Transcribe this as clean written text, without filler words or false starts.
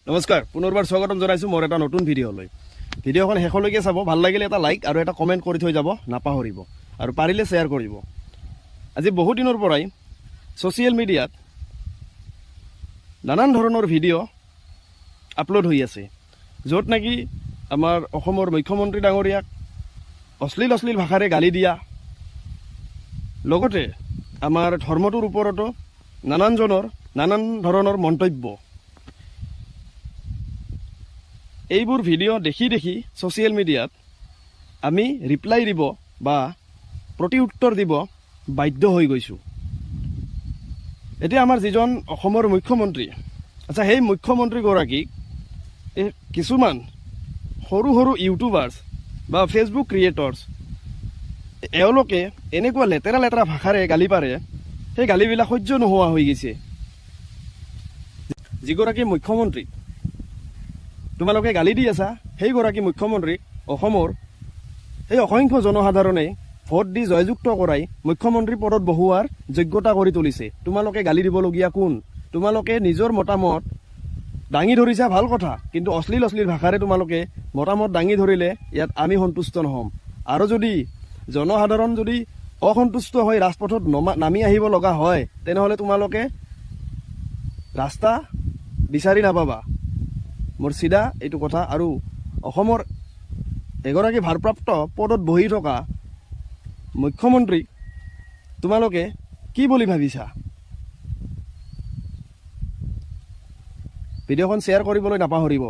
নমস্কাৰ, পুনৰবাৰ স্বাগতম জনাইছোঁ মোৰ এটা নতুন ভিডিঅ'লৈ। ভিডিঅ'খন শেষলৈকে চাব, ভাল লাগিলে এটা লাইক আৰু এটা কমেণ্ট কৰি থৈ যাব নাপাহৰিব, আৰু পাৰিলে শ্বেয়াৰ কৰিব। আজি বহু দিনৰ পৰাই ছ'চিয়েল মিডিয়াত নানান ধৰণৰ ভিডিঅ' আপলোড হৈ আছে, য'ত নেকি আমাৰ অসমৰ মুখ্যমন্ত্ৰী ডাঙৰীয়াক অশ্লীল ভাষাৰে গালি দিয়া, লগতে আমাৰ ধৰ্মটোৰ ওপৰতো নানান ধৰণৰ মন্তব্য। এইবোৰ ভিডিঅ' দেখি ছ'চিয়েল মিডিয়াত আমি ৰিপ্লাই দিব বা প্ৰতি উত্তৰ দিব বাধ্য হৈ গৈছোঁ। এতিয়া আমাৰ যিজন অসমৰ মুখ্যমন্ত্ৰী, সেই মুখ্যমন্ত্ৰীগৰাকীক কিছুমান সৰু ইউটিউবাৰ্ছ বা ফেচবুক ক্ৰিয়েটৰ্ছ এওঁলোকে এনেকুৱা লেতেৰা ভাষাৰে গালি পাৰে, সেই গালিবিলাক সহ্য নোহোৱা হৈ গৈছে। যিগৰাকী মুখ্যমন্ত্ৰীক তোমালোকে গালি দি আছা, সেইগৰাকী মুখ্যমন্ত্ৰীক অসমৰ সেই অসংখ্য জনসাধাৰণে ভোট দি জয়যুক্ত কৰাই মুখ্যমন্ত্ৰী পদত বহোৱাৰ যোগ্যতা কৰি তুলিছে। তোমালোকে গালি দিবলগীয়া কোন? তোমালোকে নিজৰ মতামত দাঙি ধৰিছা, ভাল কথা, কিন্তু অশ্লীল ভাষাৰে তোমালোকে মতামত দাঙি ধৰিলে ইয়াত আমি সন্তুষ্ট নহ'ম। আৰু যদি জনসাধাৰণ যদি অসন্তুষ্ট হৈ ৰাজপথত নামি আহিব লগা হয়, তেনেহ'লে তোমালোকে ৰাস্তা বিচাৰি নাপাবা। মোৰ চিধা এইটো কথা। আৰু অসমৰ এগৰাকী ভাৰপ্ৰাপ্ত পদত বহি থকা মুখ্যমন্ত্ৰীক তোমালোকে কি বুলি ভাবিছা? ভিডিঅ'খন শ্বেয়াৰ কৰিবলৈ নাপাহৰিব।